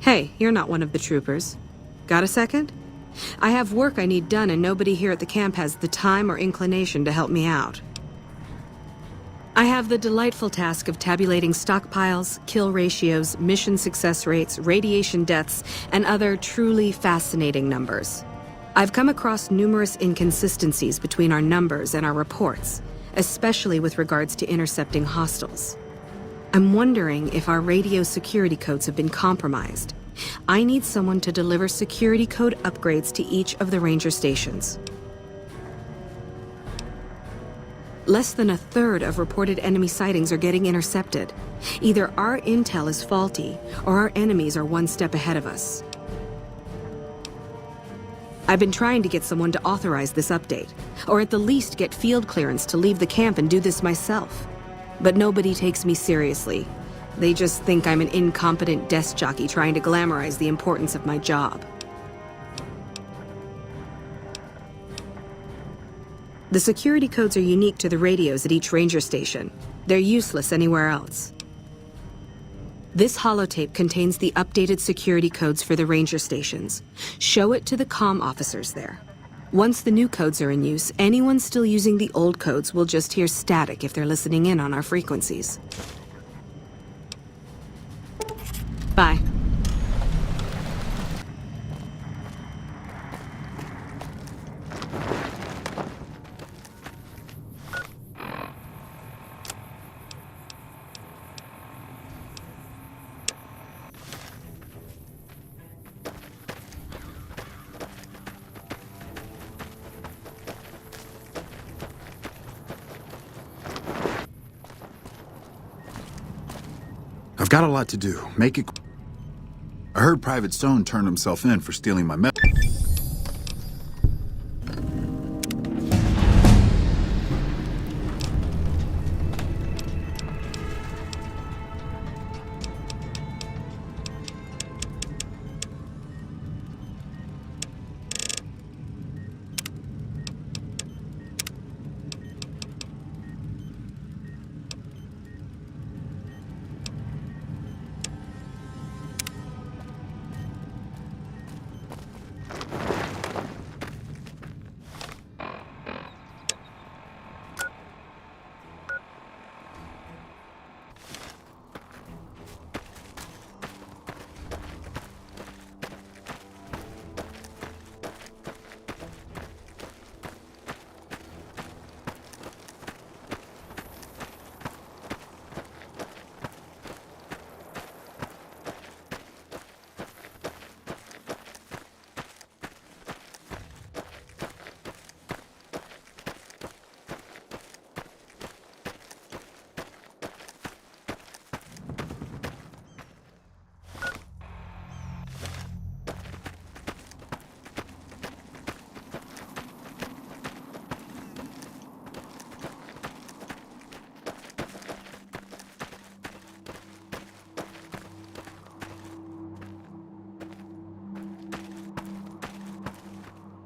Hey, you're not one of the troopers. Got a second? I have work I need done and nobody here at the camp has the time or inclination to help me out. I have the delightful task of tabulating stockpiles, kill ratios, mission success rates, radiation deaths, and other truly fascinating numbers. I've come across numerous inconsistencies between our numbers and our reports, especially with regards to intercepting hostiles. I'm wondering if our radio security codes have been compromised. I need someone to deliver security code upgrades to each of the ranger stations. Less than a third of reported enemy sightings are getting intercepted. Either our intel is faulty, or our enemies are one step ahead of us. I've been trying to get someone to authorize this update, or at the least get field clearance to leave the camp and do this myself. But nobody takes me seriously. They just think I'm an incompetent desk jockey trying to glamorize the importance of my job. The security codes are unique to the radios at each ranger station. They're useless anywhere else. This holotape contains the updated security codes for the ranger stations. Show it to the comm officers there. Once the new codes are in use, anyone still using the old codes will just hear static if they're listening in on our frequencies. Bye. I've got a lot to do. Make it... I heard Private Stone turned himself in for stealing my medal.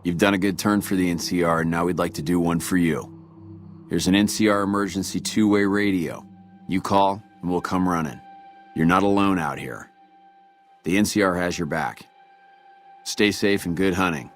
You've done a good turn for the NCR, and now we'd like to do one for you. Here's an NCR emergency two-way radio. You call, and we'll come running. You're not alone out here. The NCR has your back. Stay safe and good hunting.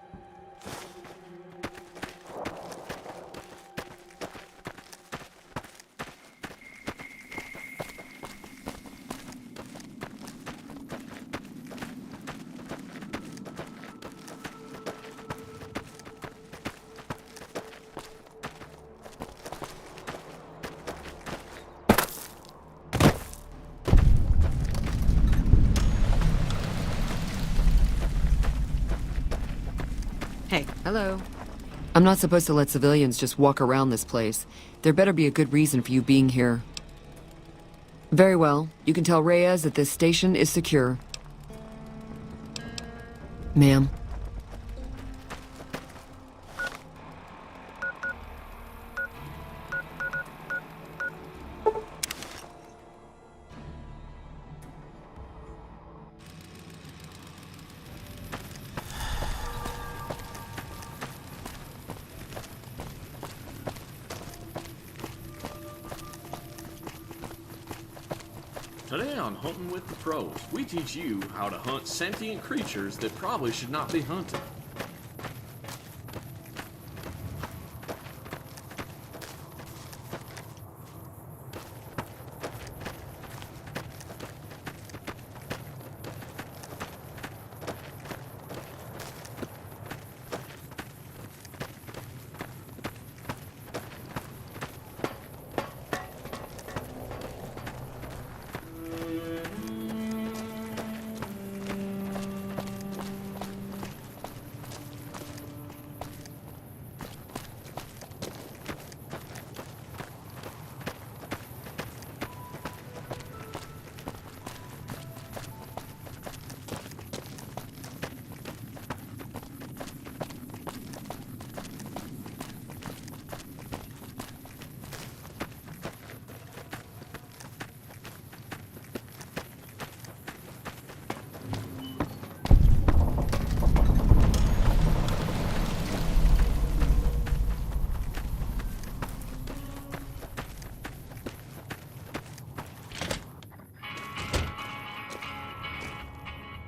Hey. Hello. I'm not supposed to let civilians just walk around this place. There better be a good reason for you being here. Very well. You can tell Reyes that this station is secure. Ma'am. Today on Hunting with the Pros, we teach you how to hunt sentient creatures that probably should not be hunted.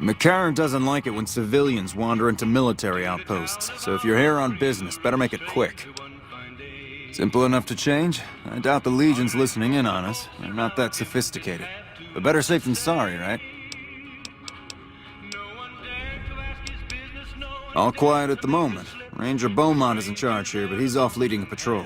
McCarran doesn't like it when civilians wander into military outposts, so if you're here on business, better make it quick. Simple enough to change? I doubt the Legion's listening in on us. They're not that sophisticated. But better safe than sorry, right? All quiet at the moment. Ranger Beaumont is in charge here, but he's off leading a patrol.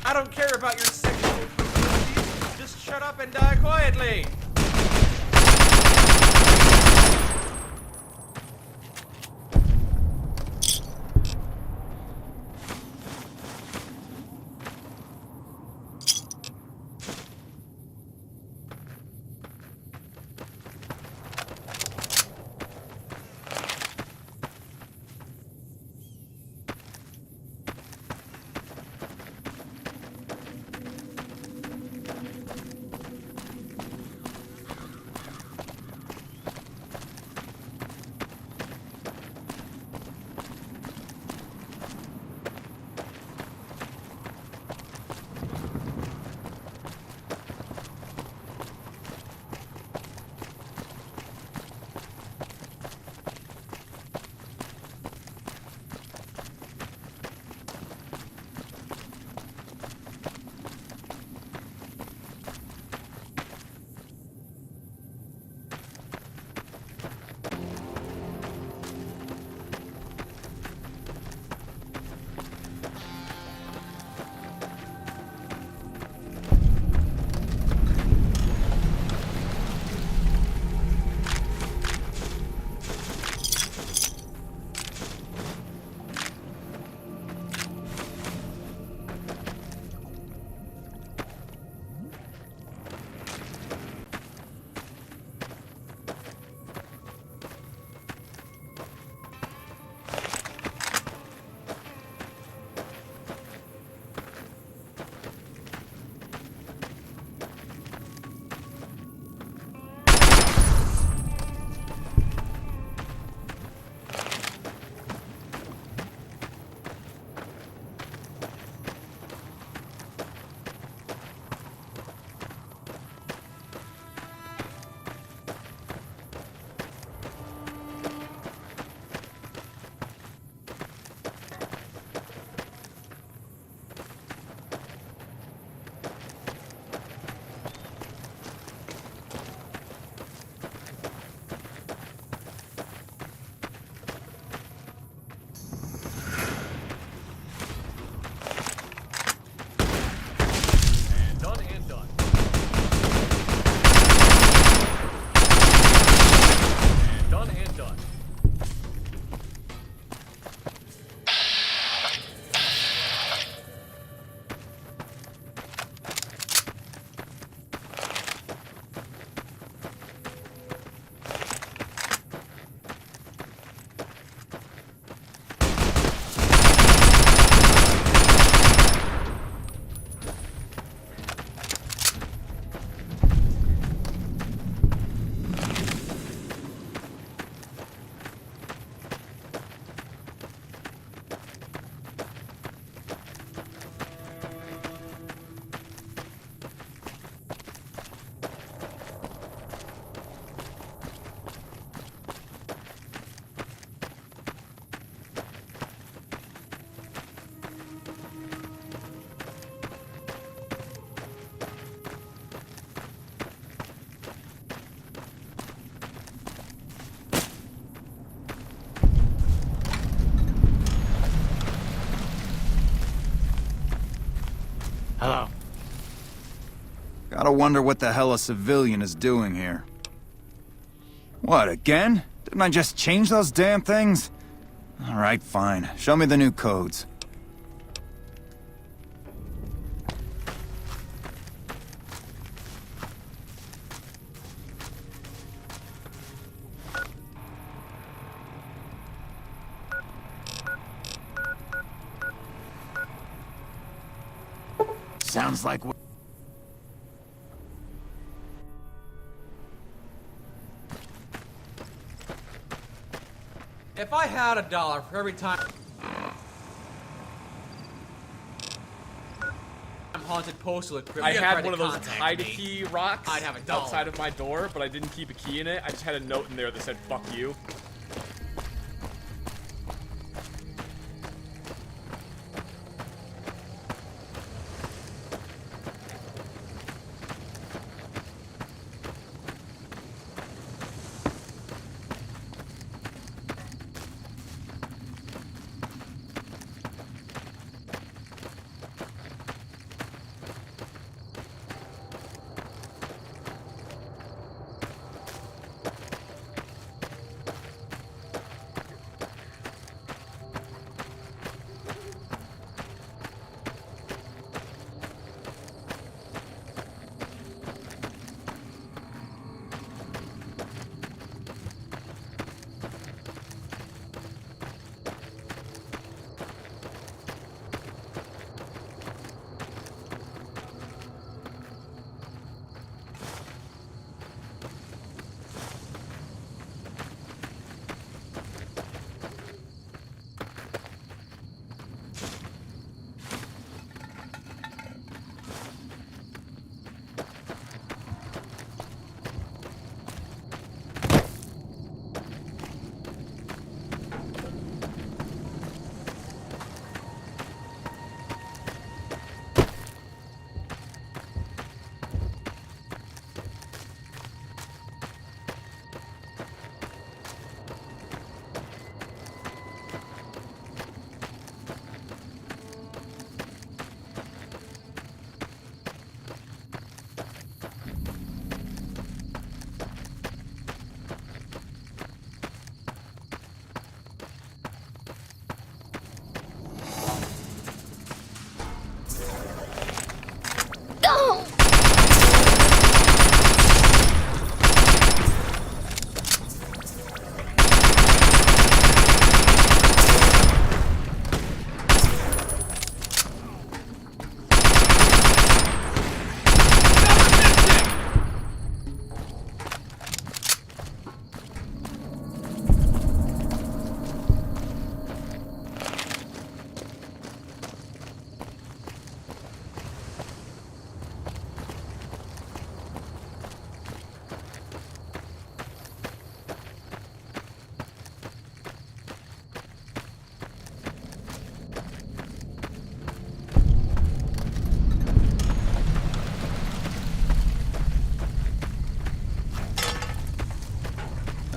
I don't care about your sexual proclivities. Just shut up and die quietly. Hello. Gotta wonder what the hell a civilian is doing here. What, again? Didn't I just change those damn things? Alright, fine. Show me the new codes. Sounds like If I had $1 for every time I'm haunted postal equipment, I you had tried one to of those contact hide a me, key rocks I'd have $1. outside of my door, but I didn't keep a key in it. I just had a note in there that said "fuck you."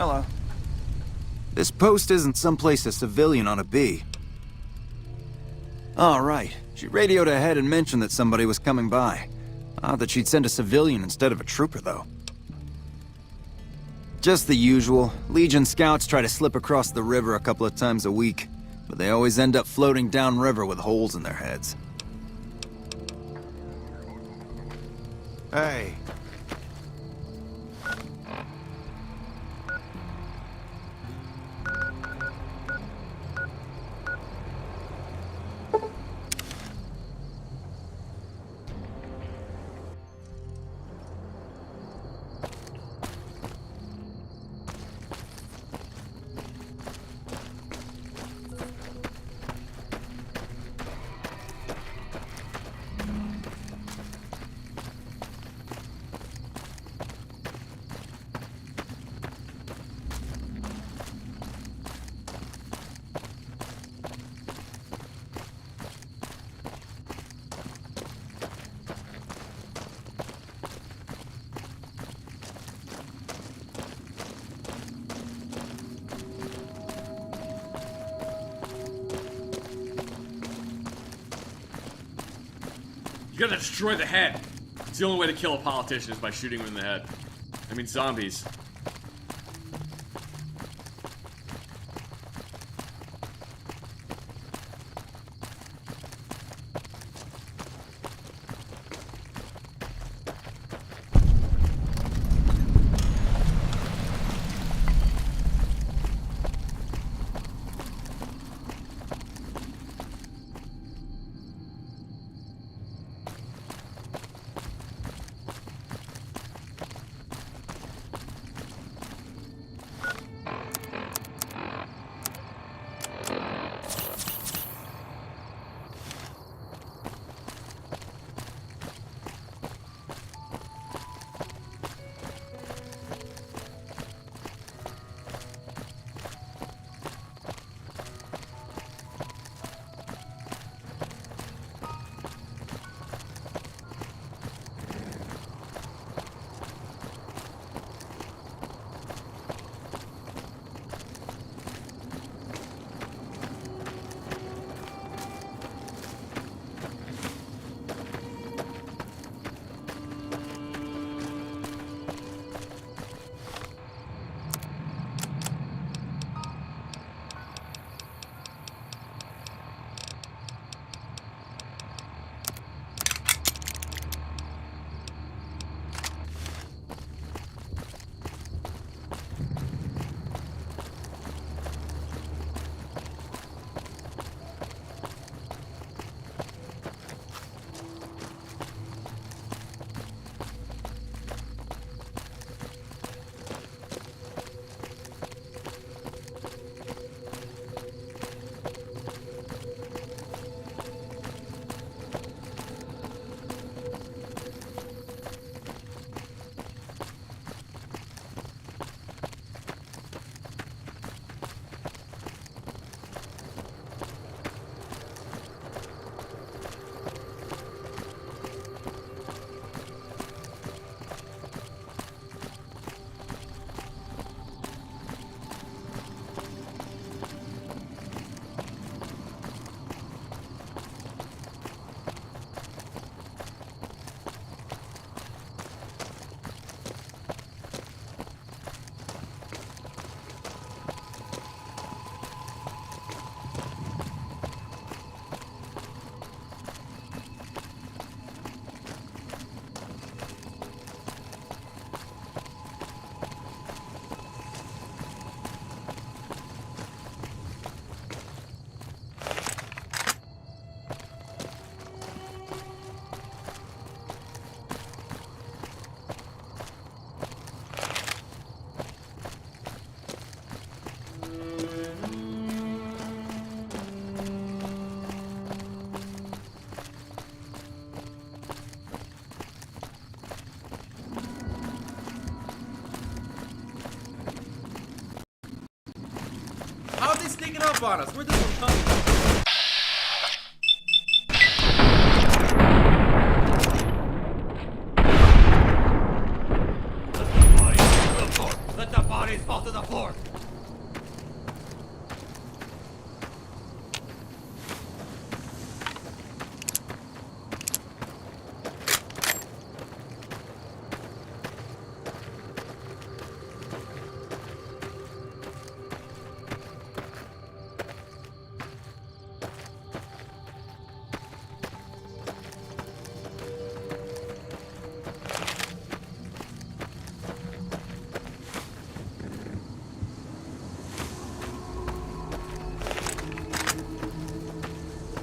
Hello. This post isn't someplace a civilian ought to be. All right. She radioed ahead and mentioned that somebody was coming by. Odd that she'd send a civilian instead of a trooper, though. Just the usual. Legion scouts try to slip across the river a couple of times a week, but they always end up floating downriver with holes in their heads. Hey. gotta destroy the head. It's the only way to kill a politician is by shooting him in the head. I mean, zombies. How are they sneaking up on us? Where'd this one come from? Let the bodies fall to the floor!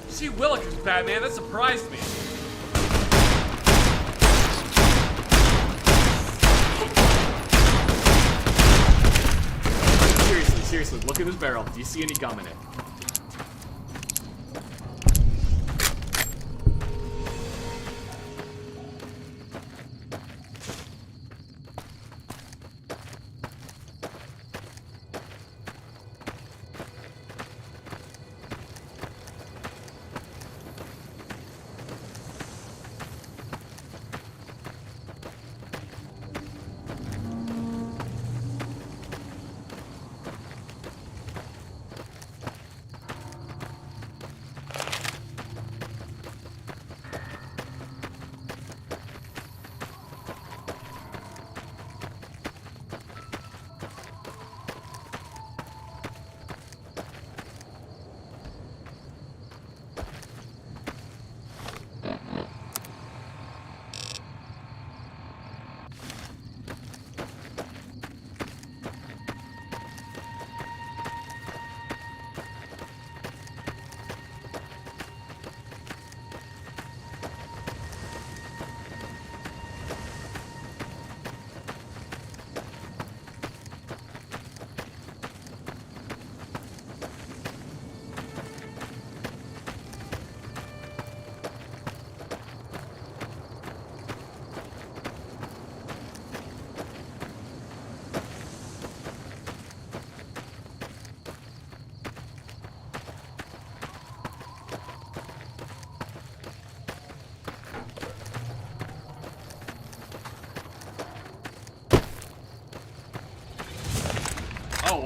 See Willikers, Batman, that surprised me. Seriously, look at this barrel. Do you see any gum in it?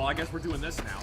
well, I guess we're doing this now.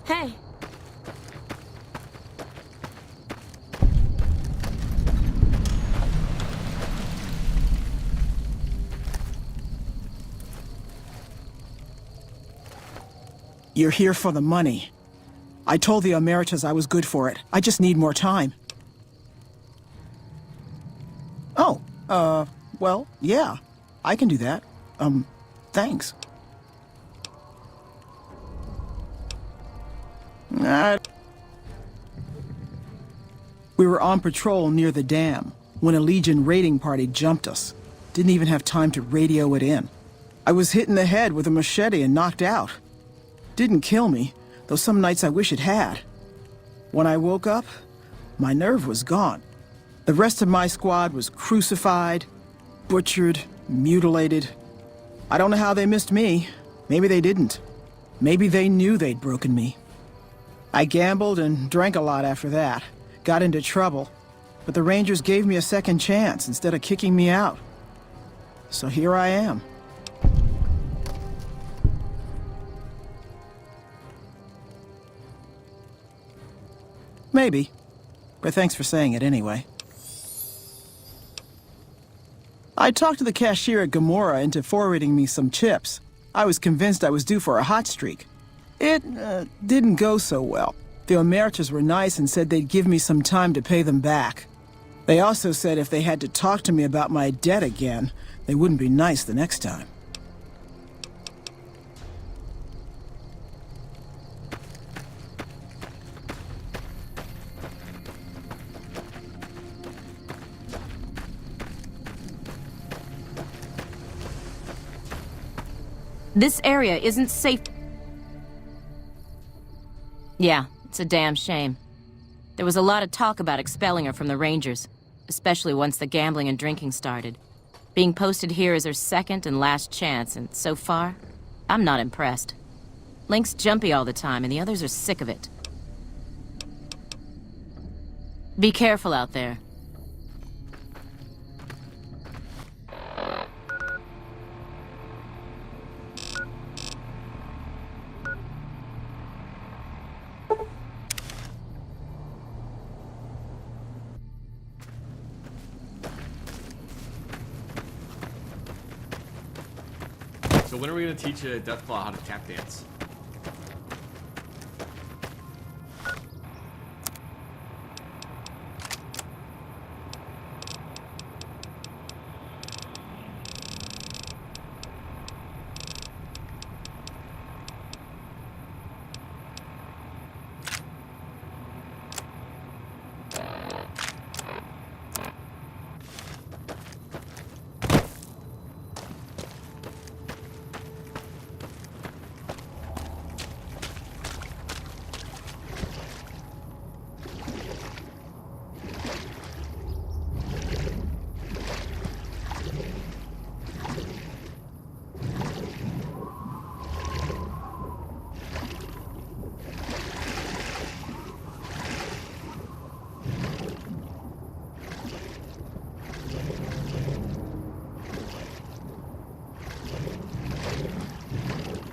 Hey. You're here for the money. I told the Emeritus I was good for it. I just need more time. Oh, well, yeah. I can do that. Thanks. We were on patrol near the dam when a Legion raiding party jumped us. Didn't even have time to radio it in. I was hit in the head with a machete and knocked out. Didn't kill me, though some nights I wish it had. When I woke up, my nerve was gone. The rest of my squad was crucified, butchered, mutilated. I don't know how they missed me. Maybe they didn't. Maybe they knew they'd broken me. I gambled and drank a lot after that. Got into trouble. But the Rangers gave me a second chance instead of kicking me out. So here I am. Maybe. But thanks for saying it anyway. I talked to the cashier at Gamora into forwarding me some chips. I was convinced I was due for a hot streak. It didn't go so well. The Emeritus were nice and said they'd give me some time to pay them back. They also said if they had to talk to me about my debt again, they wouldn't be nice the next time. This area isn't safe. Yeah, it's a damn shame. There was a lot of talk about expelling her from the Rangers, especially once the gambling and drinking started. Being posted here is her second and last chance, and so far, I'm not impressed. Link's jumpy all the time, and the others are sick of it. Be careful out there. So when are we gonna teach Deathclaw how to tap dance?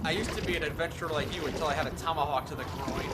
I used to be an adventurer like you until I had a tomahawk to the groin.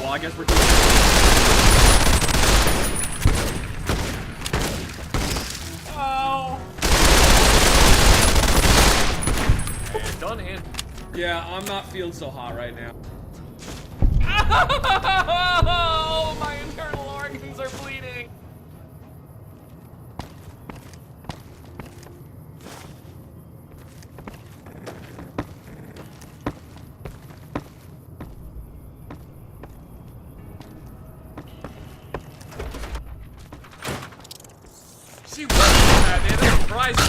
well, I guess we're doing Oh! And done in. Yeah, I'm not feeling so hot right now. Oh, my internal organs are bleeding. She was that, man. That surprised me.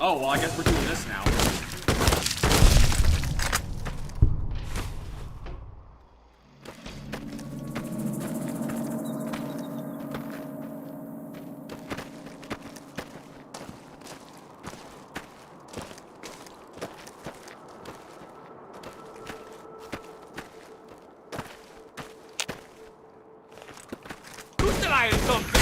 Oh, well, I guess we're doing this now. Who said I had something?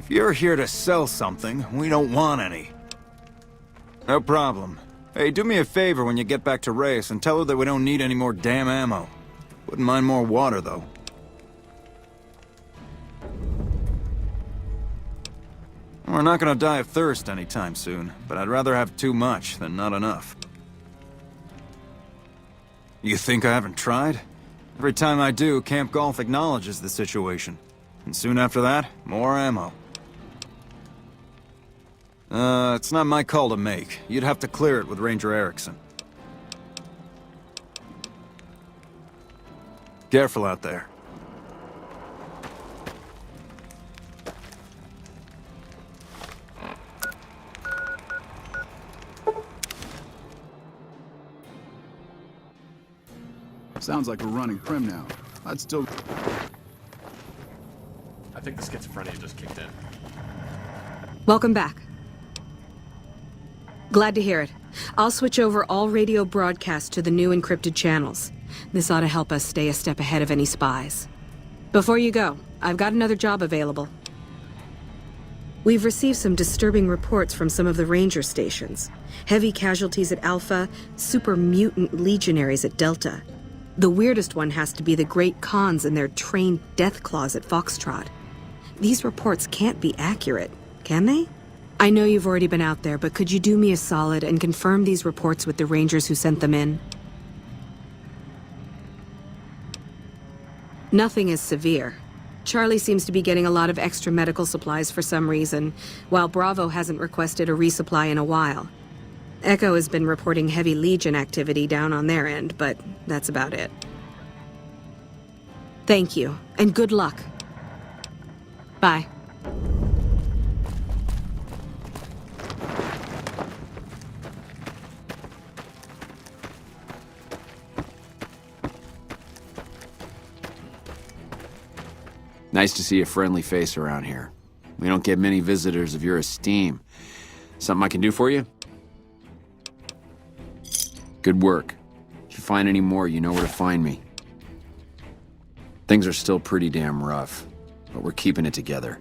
If you're here to sell something, we don't want any. No problem. Hey, do me a favor when you get back to Reyes and tell her that we don't need any more damn ammo. Wouldn't mind more water, though. We're not gonna die of thirst anytime soon, but I'd rather have too much than not enough. You think I haven't tried? Every time I do, Camp Golf acknowledges the situation. And soon after that, more ammo. It's not my call to make. You'd have to clear it with Ranger Erickson. Careful out there. Sounds like we're running prim now. I'd still... I think the schizophrenia just kicked in. Welcome back. Glad to hear it. I'll switch over all radio broadcasts to the new encrypted channels. This ought to help us stay a step ahead of any spies. Before you go, I've got another job available. We've received some disturbing reports from some of the ranger stations. Heavy casualties at Alpha, super mutant legionaries at Delta. The weirdest one has to be the Great Khans and their trained death claws at Foxtrot. These reports can't be accurate, can they? I know you've already been out there, but could you do me a solid and confirm these reports with the Rangers who sent them in? Nothing is severe. Charlie seems to be getting a lot of extra medical supplies for some reason, while Bravo hasn't requested a resupply in a while. Echo has been reporting heavy Legion activity down on their end, but that's about it. Thank you, and good luck. Bye. Nice to see a friendly face around here. We don't get many visitors of your esteem. Something I can do for you? Good work. If you find any more, you know where to find me. Things are still pretty damn rough, but we're keeping it together.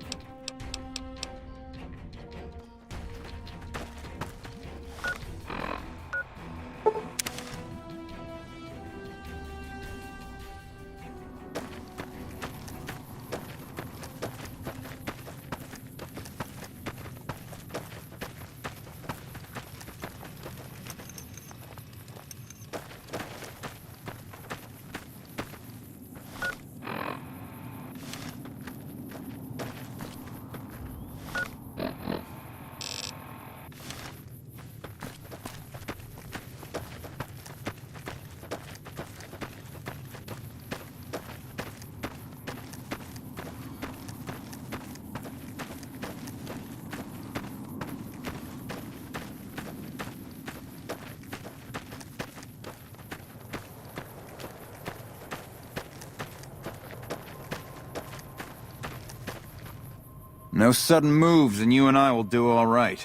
No sudden moves and you and I will do all right.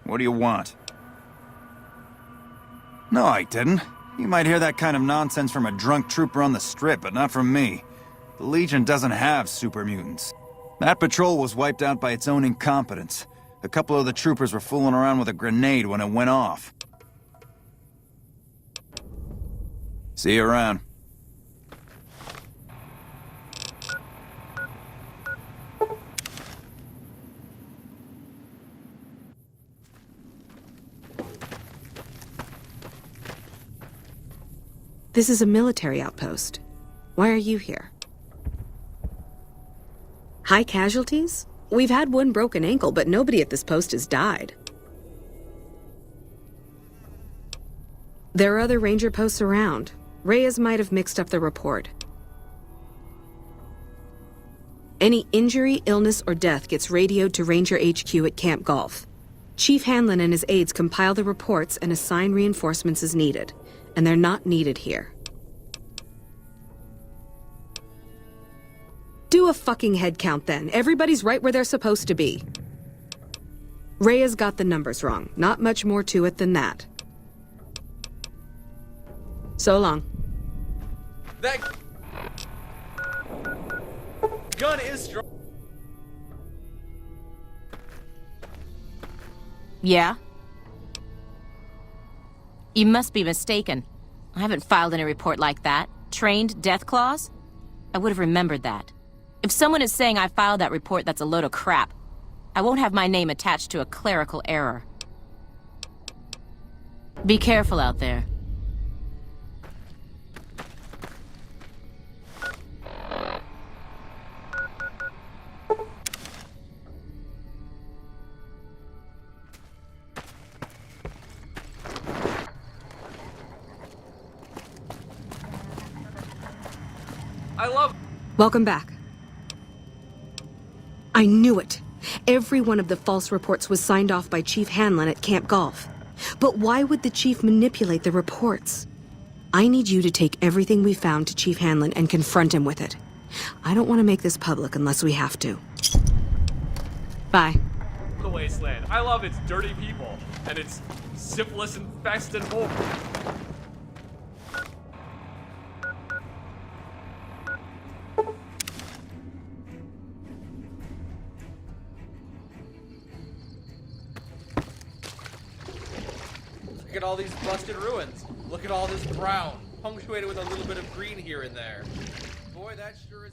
What do you want? No, I didn't. You might hear that kind of nonsense from a drunk trooper on the strip, but not from me. The Legion doesn't have super mutants. That patrol was wiped out by its own incompetence. A couple of the troopers were fooling around with a grenade when it went off. See you around. This is a military outpost. Why are you here? High casualties? We've had one broken ankle, but nobody at this post has died. There are other ranger posts around. Reyes might have mixed up the report. Any injury, illness, or death gets radioed to Ranger HQ at Camp Golf. Chief Hanlon and his aides compile the reports and assign reinforcements as needed. And they're not needed here. Do a fucking head count then. Everybody's right where they're supposed to be. Reyes got the numbers wrong. Not much more to it than that. So long. That gun is strong. Yeah? You must be mistaken. I haven't filed any report like that. Trained death claws? I would have remembered that. If someone is saying I filed that report, that's a load of crap. I won't have my name attached to a clerical error. Be careful out there. I love... Welcome back. I knew it. Every one of the false reports was signed off by Chief Hanlon at Camp Golf. But why would the Chief manipulate the reports? I need you to take everything we found to Chief Hanlon and confront him with it. I don't want to make this public unless we have to. Bye. The wasteland. I love its dirty people and its syphilis infested hole. Look at all these busted ruins. Look at all this brown, punctuated with a little bit of green here and there. Boy, that sure is...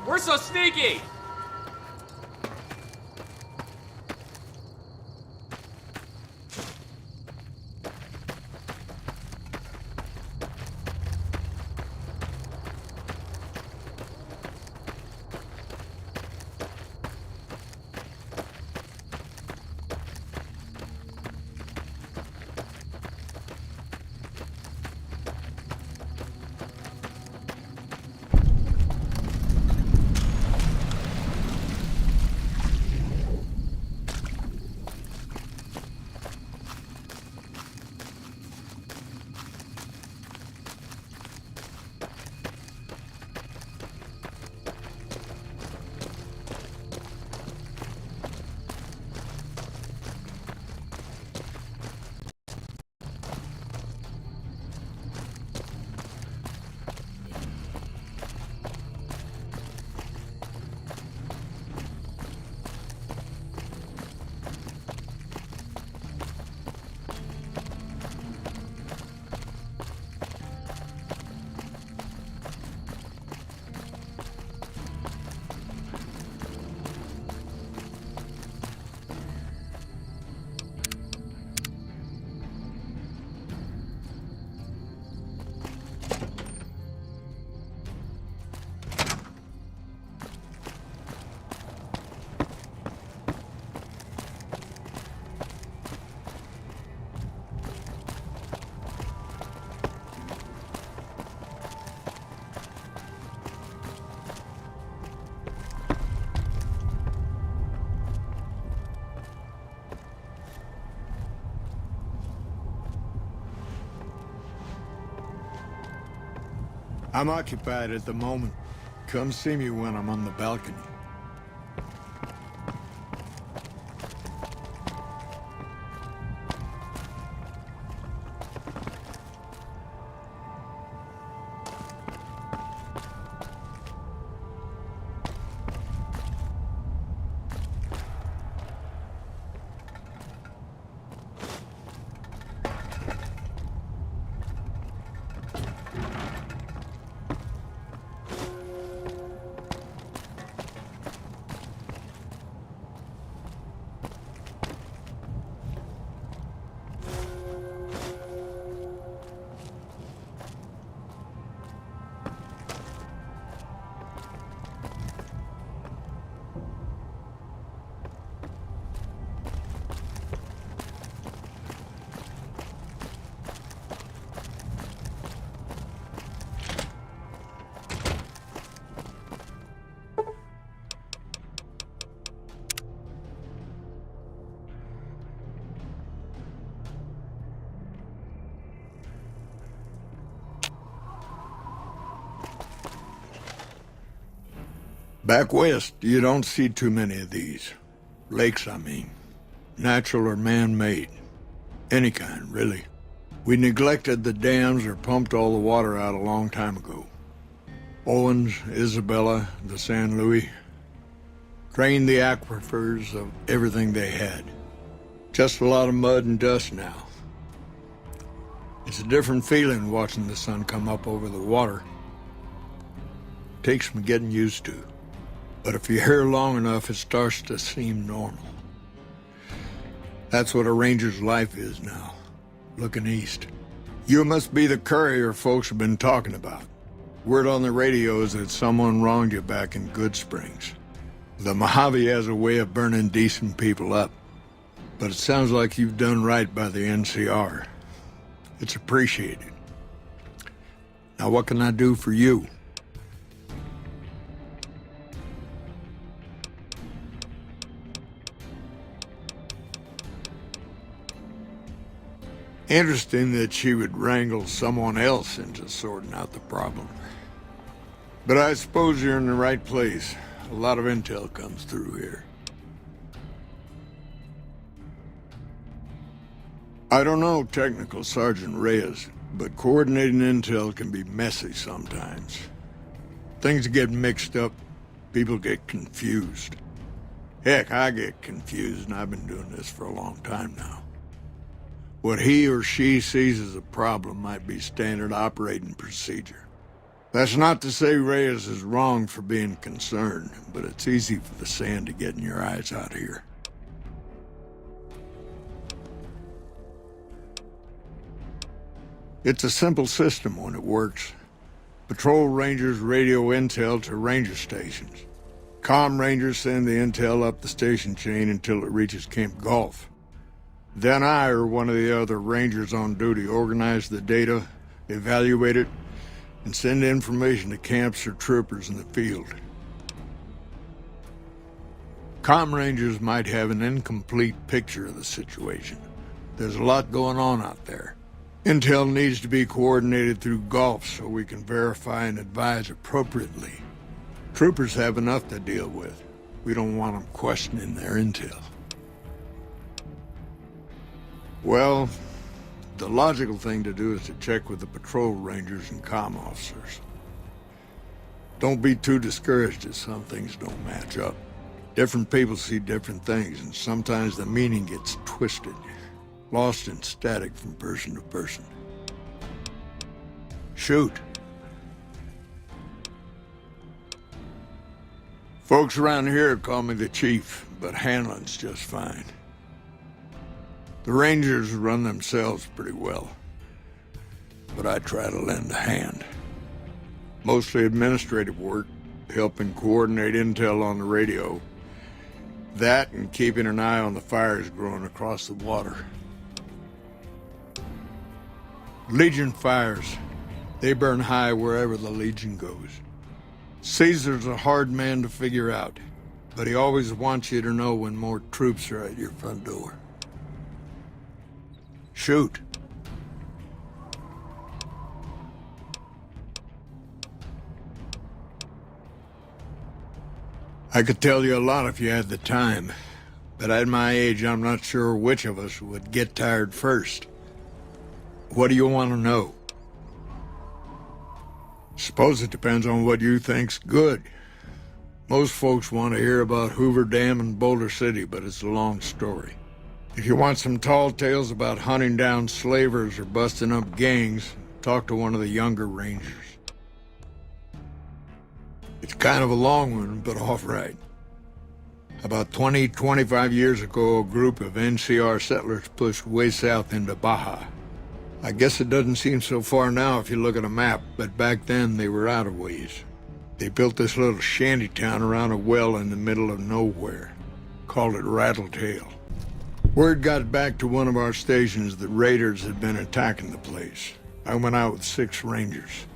We're so sneaky! I'm occupied at the moment. Come see me when I'm on the balcony. Back west, you don't see too many of these. Lakes, I mean. Natural or man-made. Any kind, really. We neglected the dams or pumped all the water out a long time ago. Owens, Isabella, the San Luis. Drained the aquifers of everything they had. Just a lot of mud and dust now. It's a different feeling watching the sun come up over the water. Takes some getting used to. But if you're here long enough, it starts to seem normal. That's what a ranger's life is now, looking east. You must be the courier folks have been talking about. Word on the radio is that someone wronged you back in Good Springs. The Mojave has a way of burning decent people up. But it sounds like you've done right by the NCR. It's appreciated. Now what can I do for you? Interesting that she would wrangle someone else into sorting out the problem. But I suppose you're in the right place. A lot of intel comes through here. I don't know Technical Sergeant Reyes, but coordinating intel can be messy sometimes. Things get mixed up, people get confused. Heck, I get confused, and I've been doing this for a long time now. What he or she sees as a problem might be standard operating procedure. That's not to say Reyes is wrong for being concerned, but it's easy for the sand to get in your eyes out here. It's a simple system when it works. Patrol rangers radio intel to ranger stations. Comm rangers send the intel up the station chain until it reaches Camp Gulf. Then I or one of the other rangers on duty organize the data, evaluate it, and send information to camps or troopers in the field. Comm rangers might have an incomplete picture of the situation. There's a lot going on out there. Intel needs to be coordinated through Gulf so we can verify and advise appropriately. Troopers have enough to deal with. We don't want them questioning their intel. Well, the logical thing to do is to check with the patrol rangers and comm officers. Don't be too discouraged if some things don't match up. Different people see different things, and sometimes the meaning gets twisted. Lost in static from person to person. Shoot. Folks around here call me the chief, but handling's just fine. The Rangers run themselves pretty well, but I try to lend a hand. Mostly administrative work, helping coordinate intel on the radio. That and keeping an eye on the fires growing across the water. Legion fires. They burn high wherever the Legion goes. Caesar's a hard man to figure out, but he always wants you to know when more troops are at your front door. Shoot. I could tell you a lot if you had the time, but at my age, I'm not sure which of us would get tired first. What do you want to know? Suppose it depends on what you think's good. Most folks want to hear about Hoover Dam and Boulder City, but it's a long story. If you want some tall tales about hunting down slavers or busting up gangs, talk to one of the younger rangers. It's kind of a long one, but all right. About 25 years ago, a group of NCR settlers pushed way south into Baja. I guess it doesn't seem so far now if you look at a map, but back then they were out of ways. They built this little shanty town around a well in the middle of nowhere. Called it Rattletail. Word got back to one of our stations that raiders had been attacking the place. I went out with 6 rangers.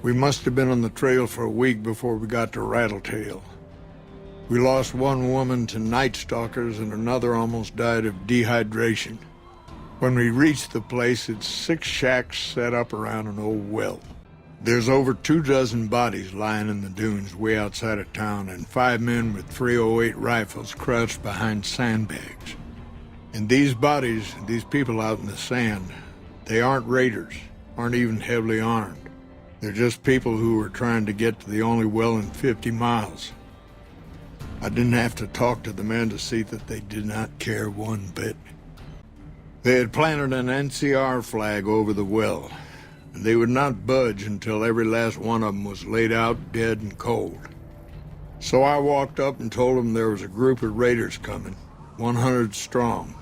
We must have been on the trail for a week before we got to Rattletail. We lost one woman to night stalkers and another almost died of dehydration. When we reached the place, it's 6 shacks set up around an old well. There's over 24 bodies lying in the dunes way outside of town, and 5 men with .308 rifles crouched behind sandbags. And these bodies, these people out in the sand, they aren't raiders, aren't even heavily armed. They're just people who were trying to get to the only well in 50 miles. I didn't have to talk to the men to see that they did not care one bit. They had planted an NCR flag over the well, and they would not budge until every last one of them was laid out dead and cold. So I walked up and told them there was a group of raiders coming, 100 strong.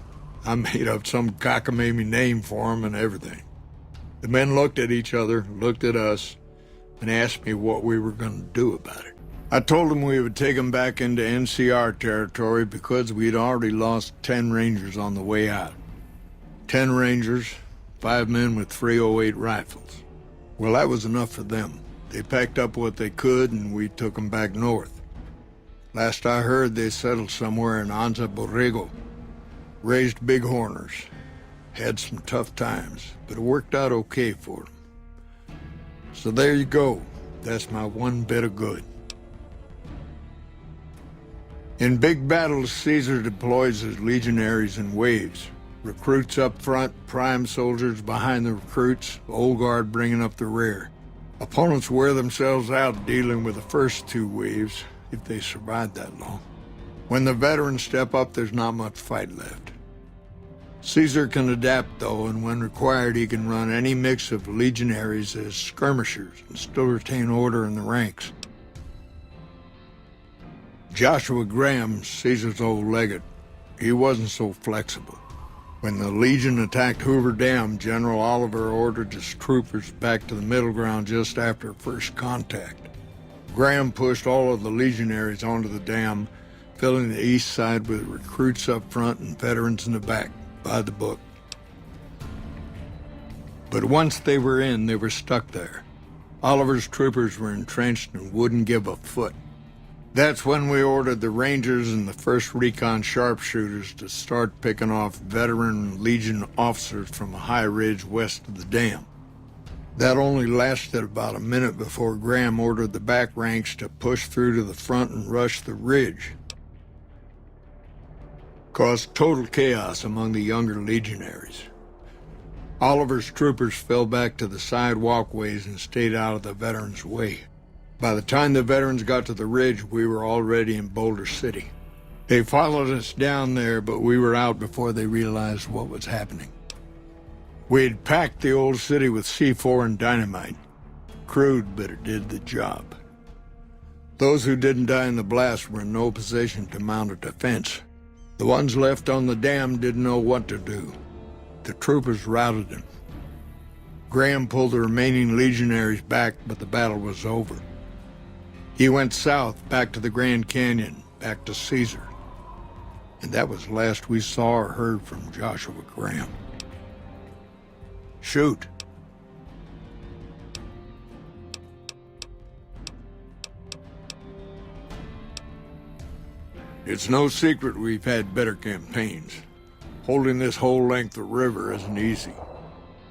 I made up some cockamamie name for them and everything. The men looked at each other, looked at us, and asked me what we were going to do about it. I told them we would take them back into NCR territory because we'd already lost 10 Rangers on the way out. 10 Rangers, 5 men with .308 rifles. Well, that was enough for them. They packed up what they could, and we took them back north. Last I heard, they settled somewhere in Anza Borrego. Raised bighorners. Had some tough times, but it worked out okay for them. So there you go. That's my one bit of good. In big battles, Caesar deploys his legionaries in waves. Recruits up front, prime soldiers behind the recruits, old guard bringing up the rear. Opponents wear themselves out dealing with the first 2 waves, if they survive that long. When the veterans step up, there's not much fight left. Caesar can adapt, though, and when required, he can run any mix of legionaries as skirmishers and still retain order in the ranks. Joshua Graham, Caesar's old legate, he wasn't so flexible. When the Legion attacked Hoover Dam, General Oliver ordered his troopers back to the middle ground just after first contact. Graham pushed all of the legionaries onto the dam, filling the east side with recruits up front and veterans in the back. By the book. But once they were in, they were stuck there. Oliver's troopers were entrenched and wouldn't give a foot. That's when we ordered the Rangers and the 1st Recon sharpshooters to start picking off veteran Legion officers from a high ridge west of the dam. That only lasted about a minute before Graham ordered the back ranks to push through to the front and rush the ridge. Caused total chaos among the younger legionaries. Oliver's troopers fell back to the side walkways and stayed out of the veterans' way. By the time the veterans got to the ridge, we were already in Boulder City. They followed us down there, but we were out before they realized what was happening. We had packed the old city with C4 and dynamite. Crude, but it did the job. Those who didn't die in the blast were in no position to mount a defense. The ones left on the dam didn't know what to do. The troopers routed them. Graham pulled the remaining legionaries back, but the battle was over. He went south, back to the Grand Canyon, back to Caesar. And that was the last we saw or heard from Joshua Graham. Shoot. It's no secret we've had better campaigns. Holding this whole length of river isn't easy.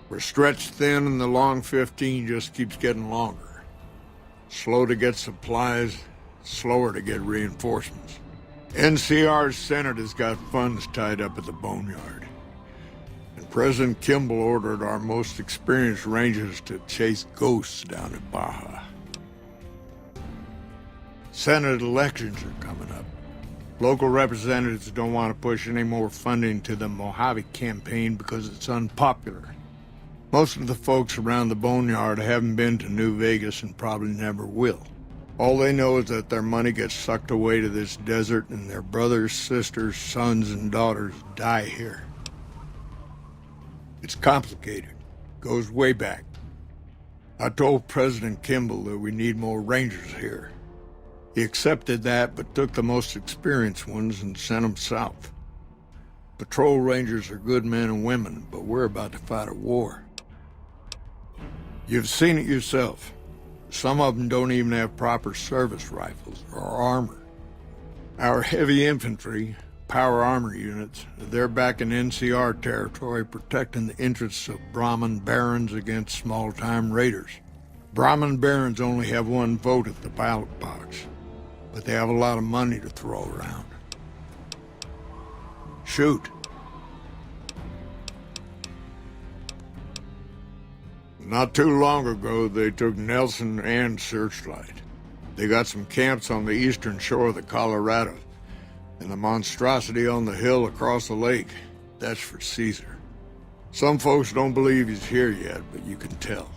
We're stretched thin and the long 15 just keeps getting longer. Slow to get supplies, slower to get reinforcements. NCR's Senate has got funds tied up at the boneyard. And President Kimball ordered our most experienced rangers to chase ghosts down at Baja. Senate elections are coming up. Local representatives don't want to push any more funding to the Mojave campaign because it's unpopular. Most of the folks around the boneyard haven't been to New Vegas and probably never will. All they know is that their money gets sucked away to this desert and their brothers, sisters, sons, and daughters die here. It's complicated. Goes way back. I told President Kimball that we need more rangers here. He accepted that, but took the most experienced ones and sent them south. Patrol rangers are good men and women, but we're about to fight a war. You've seen it yourself. Some of them don't even have proper service rifles or armor. Our heavy infantry, power armor units, they're back in NCR territory protecting the interests of Brahmin barons against small-time raiders. Brahmin barons only have one vote at the ballot box, but they have a lot of money to throw around. Shoot. Not too long ago, they took Nelson and Searchlight. They got some camps on the eastern shore of the Colorado, and the monstrosity on the hill across the lake. That's for Caesar. Some folks don't believe he's here yet, but you can tell.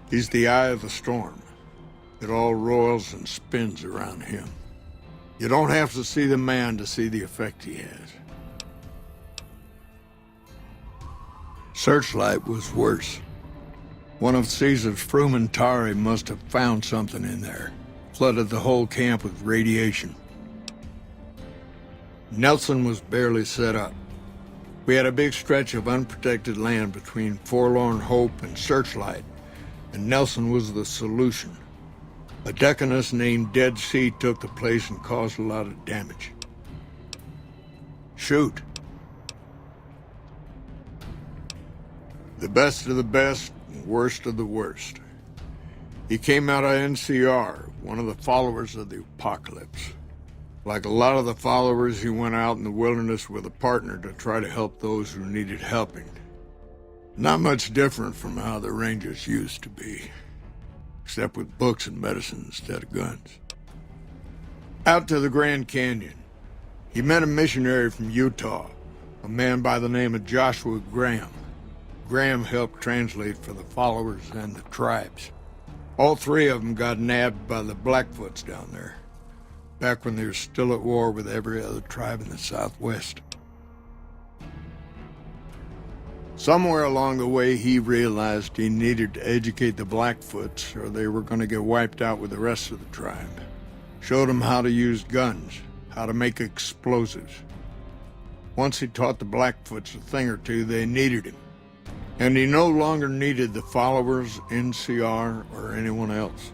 He's the eye of the storm. It all roils and spins around him. You don't have to see the man to see the effect he has. Searchlight was worse. One of Caesar's frumentarii must have found something in there. Flooded the whole camp with radiation. Nelson was barely set up. We had a big stretch of unprotected land between Forlorn Hope and Searchlight, and Nelson was the solution. A deaconess named Dead Sea took the place and caused a lot of damage. Shoot. The best of the best, and worst of the worst. He came out of NCR, one of the followers of the apocalypse. Like a lot of the followers, he went out in the wilderness with a partner to try to help those who needed helping. Not much different from how the Rangers used to be, except with books and medicine instead of guns. Out to the Grand Canyon, he met a missionary from Utah, a man by the name of Joshua Graham. Graham helped translate for the followers and the tribes. All three of them got nabbed by the Blackfoots down there, back when they were still at war with every other tribe in the Southwest. Somewhere along the way, he realized he needed to educate the Blackfoots or they were going to get wiped out with the rest of the tribe. Showed them how to use guns, how to make explosives. Once he taught the Blackfoots a thing or two, they needed him. And he no longer needed the followers, NCR, or anyone else.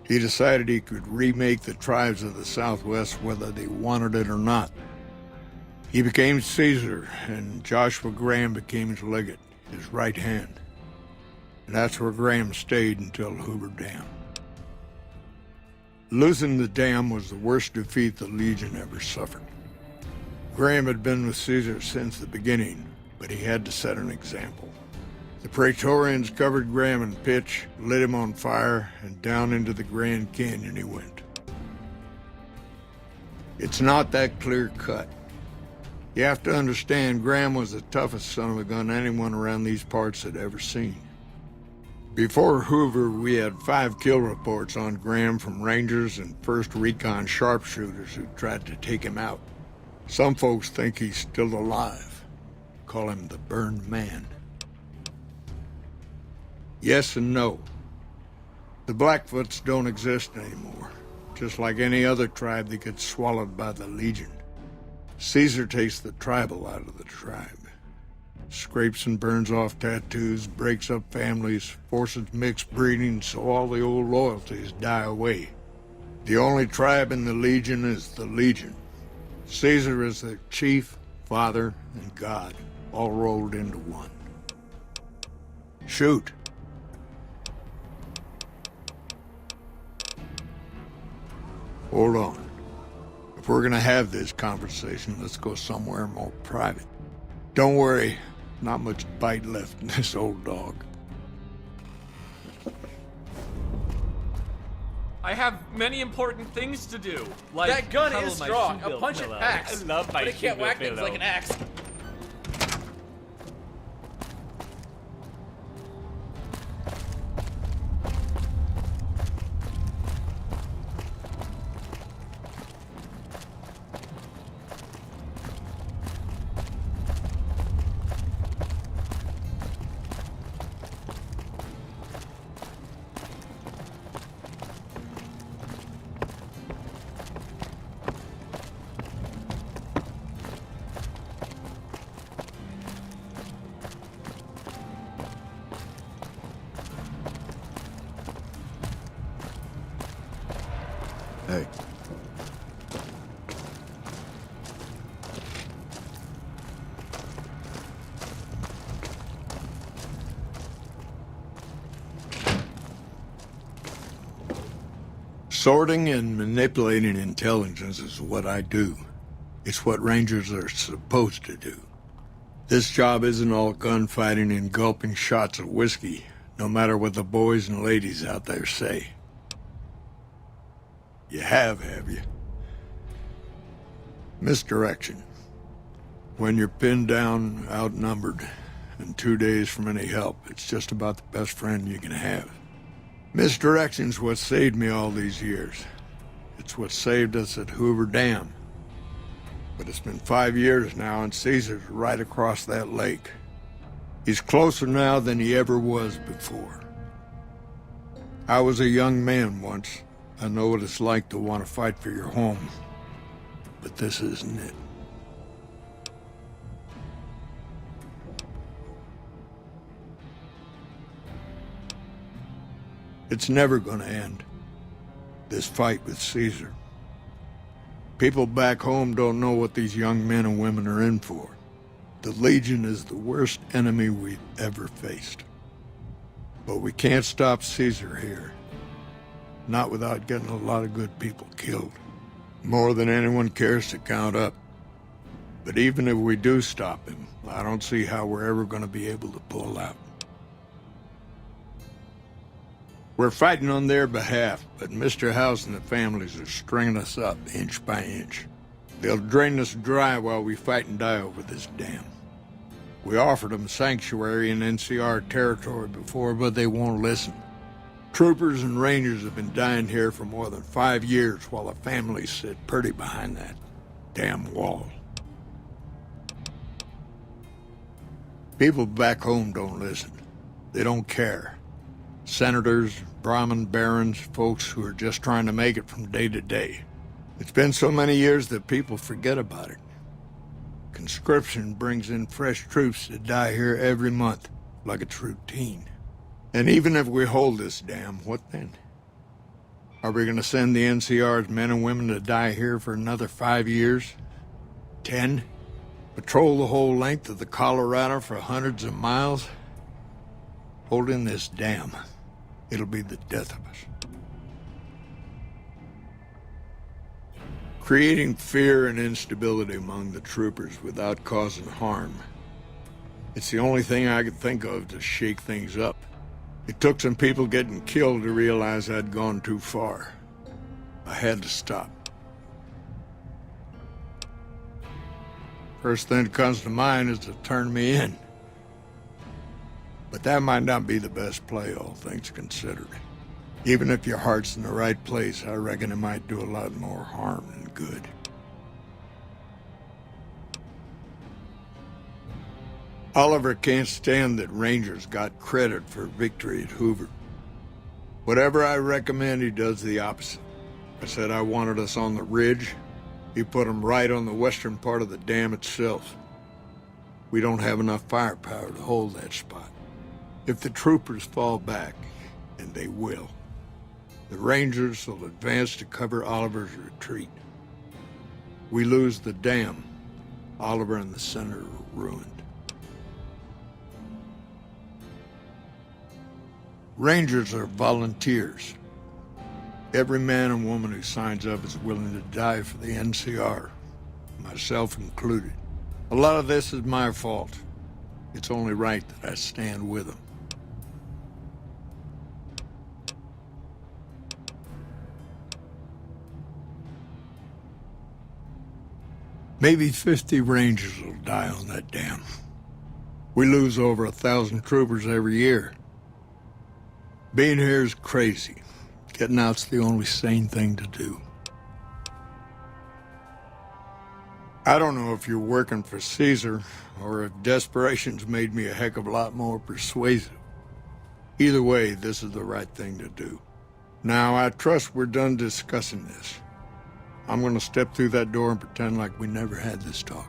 He decided he could remake the tribes of the Southwest whether they wanted it or not. He became Caesar, and Joshua Graham became his legate, his right hand. And that's where Graham stayed until Hoover Dam. Losing the dam was the worst defeat the Legion ever suffered. Graham had been with Caesar since the beginning, but he had to set an example. The Praetorians covered Graham in pitch, lit him on fire, and down into the Grand Canyon he went. It's not that clear-cut. You have to understand, Graham was the toughest son of a gun anyone around these parts had ever seen. Before Hoover, we had 5 kill reports on Graham from Rangers and 1st Recon sharpshooters who tried to take him out. Some folks think he's still alive. Call him the Burned Man. Yes and no. The Blackfoots don't exist anymore, just like any other tribe that gets swallowed by the Legion. Caesar takes the tribal out of the tribe. Scrapes and burns off tattoos, breaks up families, forces mixed breeding so all the old loyalties die away. The only tribe in the Legion is the Legion. Caesar is their chief, father, and god, all rolled into one. Shoot. Hold on. If we're gonna have this conversation, let's go somewhere more private. Don't worry, not much bite left in this old dog. I have many important things to do. Like That gun cuddle is my strong. shoe A punch it pillow. packs. I love my But it can't shoe whack things pillow. like an axe. Hey. Sorting and manipulating intelligence is what I do. It's what Rangers are supposed to do. This job isn't all gunfighting and gulping shots of whiskey, no matter what the boys and ladies out there say. You have you? Misdirection. When you're pinned down, outnumbered, and 2 days from any help, it's just about the best friend you can have. Misdirection's what saved me all these years. It's what saved us at Hoover Dam. But it's been 5 years now, and Caesar's right across that lake. He's closer now than he ever was before. I was a young man once. I know what it's like to want to fight for your home. But this isn't it. It's never gonna end, this fight with Caesar. People back home don't know what these young men and women are in for. The Legion is the worst enemy we've ever faced. But we can't stop Caesar here. Not without getting a lot of good people killed. More than anyone cares to count up. But even if we do stop him, I don't see how we're ever gonna be able to pull out. We're fighting on their behalf, but Mr. House and the families are stringing us up inch by inch. They'll drain us dry while we fight and die over this dam. We offered them sanctuary in NCR territory before, but they won't listen. Troopers and Rangers have been dying here for more than 5 years while the families sit pretty behind that damn wall. People back home don't listen. They don't care. Senators, Brahmin barons, folks who are just trying to make it from day to day. It's been so many years that people forget about it. Conscription brings in fresh troops that die here every month, like it's routine. And even if we hold this dam, what then? Are we gonna send the NCR's men and women to die here for another 5 years? 10? Patrol the whole length of the Colorado for hundreds of miles? Holding this dam, it'll be the death of us. Creating fear and instability among the troopers without causing harm. It's the only thing I could think of to shake things up. It took some people getting killed to realize I'd gone too far. I had to stop. First thing that comes to mind is to turn me in. But that might not be the best play, all things considered. Even if your heart's in the right place, I reckon it might do a lot more harm than good. Oliver can't stand that Rangers got credit for victory at Hoover. Whatever I recommend, he does the opposite. I said I wanted us on the ridge. He put them right on the western part of the dam itself. We don't have enough firepower to hold that spot. If the troopers fall back, and they will, the Rangers will advance to cover Oliver's retreat. We lose the dam, Oliver and the center are ruined. Rangers are volunteers. Every man and woman who signs up is willing to die for the NCR, myself included. A lot of this is my fault. It's only right that I stand with them. Maybe 50 Rangers will die on that dam. We lose over 1,000 troopers every year. Being here is crazy. Getting out's the only sane thing to do. I don't know if you're working for Caesar, or if desperation's made me a heck of a lot more persuasive. Either way, this is the right thing to do. Now, I trust we're done discussing this. I'm gonna step through that door and pretend like we never had this talk.